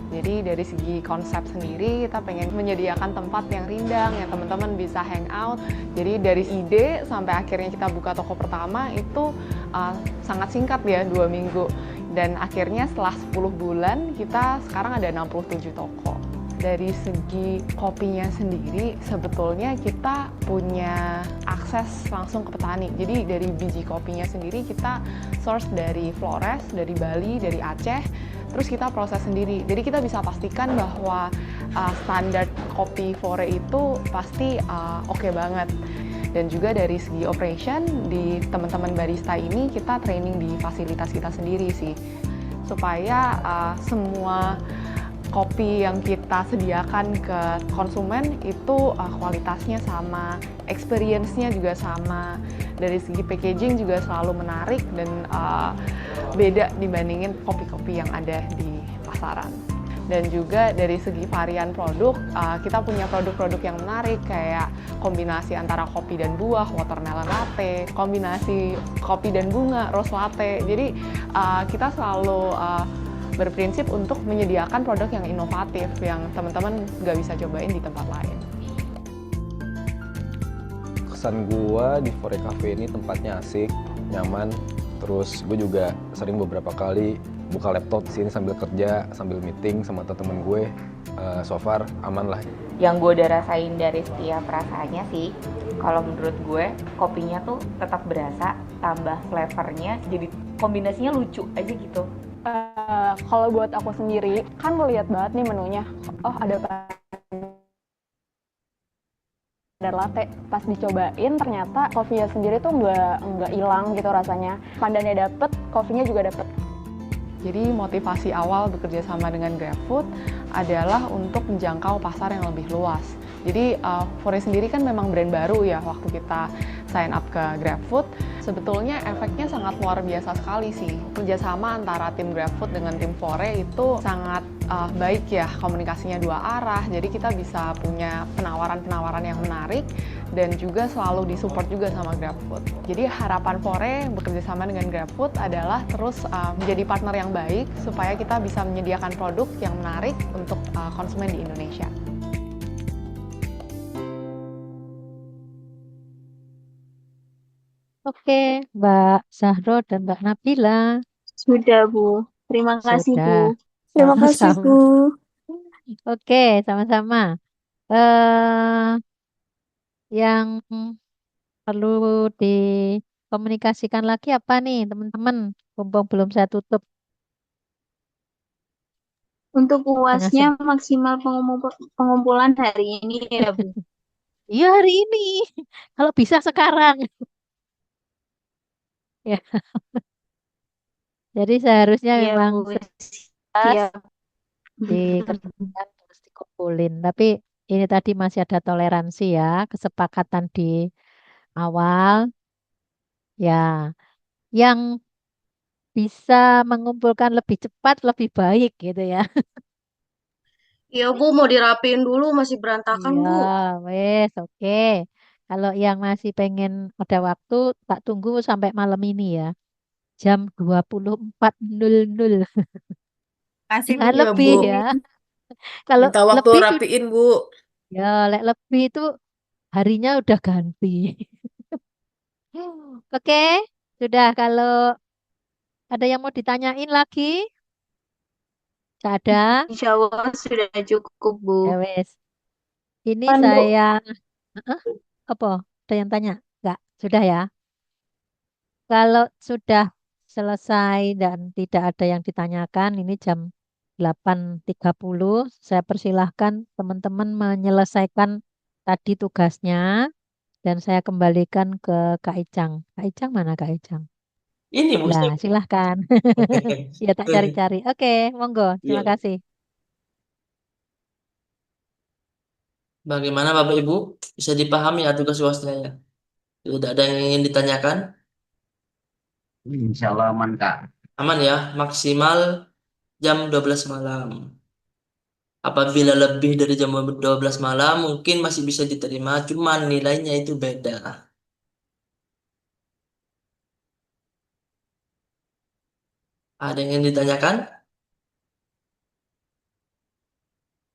Jadi dari segi konsep sendiri kita pengen menyediakan tempat yang rindang, yang teman-teman bisa hangout. Jadi dari ide sampai akhirnya kita buka toko pertama itu sangat singkat ya, 2 minggu. Dan akhirnya setelah 10 bulan kita sekarang ada 67 toko. Dari segi kopinya sendiri sebetulnya kita punya akses langsung ke petani. Jadi dari biji kopinya sendiri kita source dari Flores, dari Bali, dari Aceh, terus kita proses sendiri. Jadi kita bisa pastikan bahwa standar kopi Fore itu pasti oke banget. Dan juga dari segi operation, di teman-teman barista ini kita training di fasilitas kita sendiri sih, supaya semua kopi yang kita sediakan ke konsumen itu kualitasnya sama, experience-nya juga sama. Dari segi packaging juga selalu menarik dan beda dibandingin kopi-kopi yang ada di pasaran. Dan juga dari segi varian produk, kita punya produk-produk yang menarik kayak kombinasi antara kopi dan buah, watermelon latte, kombinasi kopi dan bunga, rose latte. Jadi kita selalu berprinsip untuk menyediakan produk yang inovatif, yang teman-teman nggak bisa cobain di tempat lain. Kesan gua di Fore Cafe ini tempatnya asik, nyaman, terus gue juga sering beberapa kali buka laptop di sini sambil kerja, sambil meeting sama temen gue. So far aman lah. Yang gue udah rasain dari setiap rasanya sih, kalau menurut gue kopinya tuh tetap berasa, tambah flavornya, jadi kombinasinya lucu aja gitu. Kalau buat aku sendiri, kan ngeliat banget nih menunya. Oh, ada pandar latte. Pas dicobain, ternyata kopinya sendiri tuh nggak hilang gitu rasanya. Pandannya dapet, kopinya juga dapet. Jadi motivasi awal bekerja sama dengan GrabFood adalah untuk menjangkau pasar yang lebih luas. Jadi Fore sendiri kan memang brand baru ya waktu kita sign up ke GrabFood. Sebetulnya efeknya sangat luar biasa sekali sih. Kerjasama antara tim GrabFood dengan tim Fore itu sangat baik ya, komunikasinya dua arah. Jadi kita bisa punya penawaran-penawaran yang menarik dan juga selalu disupport juga sama GrabFood. Jadi harapan Fore bekerja sama dengan GrabFood adalah terus menjadi partner yang baik supaya kita bisa menyediakan produk yang menarik untuk konsumen di Indonesia. Oke, Mbak Zahro dan Mbak Nabila. Sudah, Bu. Terima kasih, Sudah. Bu. Terima kasih, Sama-sama. Bu. Oke, sama-sama. Eh, yang perlu dikomunikasikan lagi apa nih, teman-teman? Mumpung belum saya tutup Untuk dengan UASnya maksimal pengumpulan hari ini ya, Bu. Iya, hari ini. Kalau bisa sekarang. Ya. Jadi seharusnya Iya, memang Bu. pas Siap. dikerjakan terus dikumpulin. Tapi ini tadi masih ada toleransi ya, kesepakatan di awal. Ya, yang bisa mengumpulkan lebih cepat lebih baik gitu ya. Iya Bu, mau dirapiin dulu, masih berantakan Iya, Bu. wes, oke. Kalau yang masih pengen ada waktu, tak tunggu sampai malam ini ya. Jam 24.00. Kasih Bu. Jangan Ya Bu. lebih ya. Kalau Minta waktu lebih rapiin Bu. ya, lebih itu harinya udah ganti. Oke, sudah kalau ada yang mau ditanyain lagi? Gak ada? Insya Allah sudah cukup, Bu. Ya wes. Ini Kan, Bu. saya Hah? Apa? Ada yang tanya? Enggak, sudah ya. Kalau sudah selesai dan tidak ada yang ditanyakan, ini jam 8.30, saya persilahkan teman-teman menyelesaikan tadi tugasnya dan saya kembalikan ke Kak Icang. Kak Icang mana Kak Icang? Ini Bu, Lah, saya. silahkan. Ya, tak cari-cari. Oke, monggo. Terima Iya. kasih. Bagaimana Bapak Ibu? Bisa dipahami ya tugas UASnya ya? Tidak ada yang ingin ditanyakan? Insya Allah aman, Kak. Aman ya, maksimal jam 12 malam. Apabila lebih dari jam 12 malam mungkin masih bisa diterima, cuman nilainya itu beda. Ada yang ingin ditanyakan?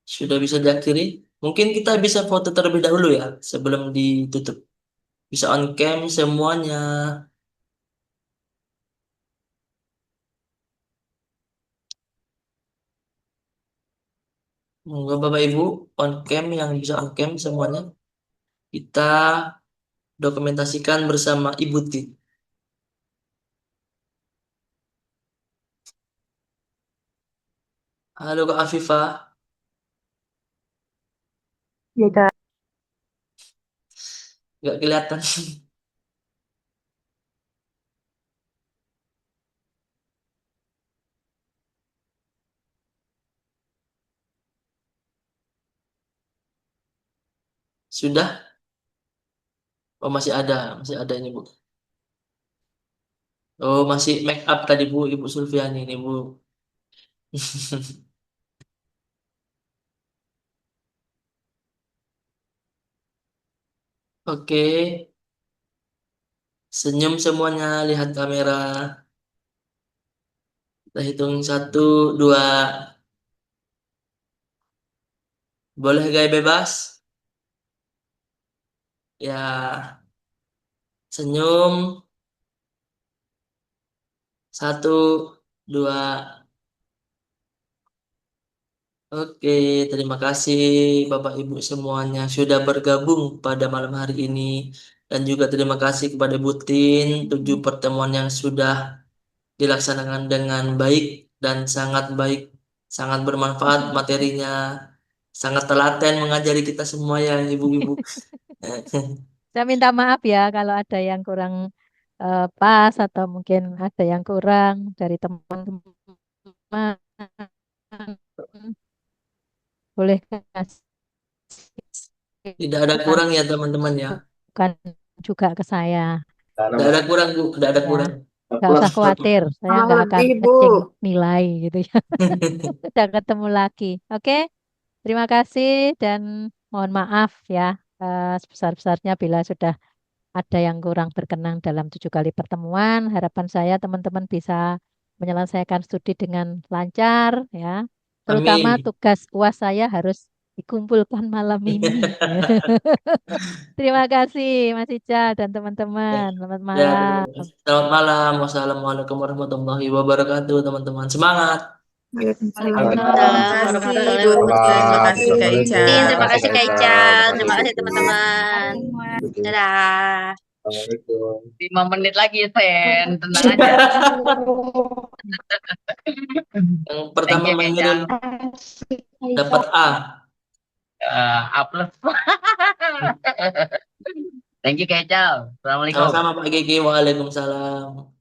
Sudah bisa diakhiri? Mungkin kita bisa foto terlebih dahulu ya, sebelum ditutup. Bisa on cam semuanya. Monggo Bapak Ibu, on cam yang bisa on cam semuanya. Kita dokumentasikan bersama Ibu Ti. Halo Kak Afifah. Ya, Kak. Nggak kelihatan. Sudah? Oh, masih ada ini, Bu. Oh, masih make up tadi, Bu, Ibu Sulfiani ini, Bu. Oke, senyum semuanya, lihat kamera. Kita hitung 1, 2. Boleh gaya bebas? Ya, senyum. 1, 2. Oke, terima kasih Bapak Ibu semuanya sudah bergabung pada malam hari ini. Dan juga terima kasih kepada Butin, 7 pertemuan yang sudah dilaksanakan dengan baik dan sangat baik, sangat bermanfaat materinya, sangat telaten mengajari kita semua ya Ibu-Ibu. Saya minta maaf ya kalau ada yang kurang pas atau mungkin ada yang kurang dari teman-teman. Boleh kasih Tidak ada kurang ya teman-teman ya. masukan juga ke saya. Tidak ada kurang, Bu. Tidak ada Ya, kurang. nggak usah khawatir, saya Sama nggak akan lebih, Bu. ngeceng nilai gitu ya. Udah ketemu lagi. Oke, terima kasih dan mohon maaf ya sebesar-besarnya bila sudah ada yang kurang berkenan dalam 7 kali pertemuan. Harapan saya teman-teman bisa menyelesaikan studi dengan lancar ya. Terutama Amin. tugas UAS saya harus dikumpulkan malam ini. Terima kasih Mas Ica dan teman-teman. Selamat Ya, malam. selamat malam. Wassalamualaikum warahmatullahi wabarakatuh, teman-teman. Semangat. Waalaikumsalam. Waalaikumsalam warahmatullahi wabarakatuh. Terima kasih Kak Ica. Terima kasih Kak Ica. Terima kasih teman-teman. Dadah. 5 menit lagi, Sen. Tenang aja. Yang pertama Thank you, mengirim Kak dapat A. A plus. Thank you, Kak Ical. Assalamualaikum. Sama-sama Pak Gigi. Waalaikumsalam.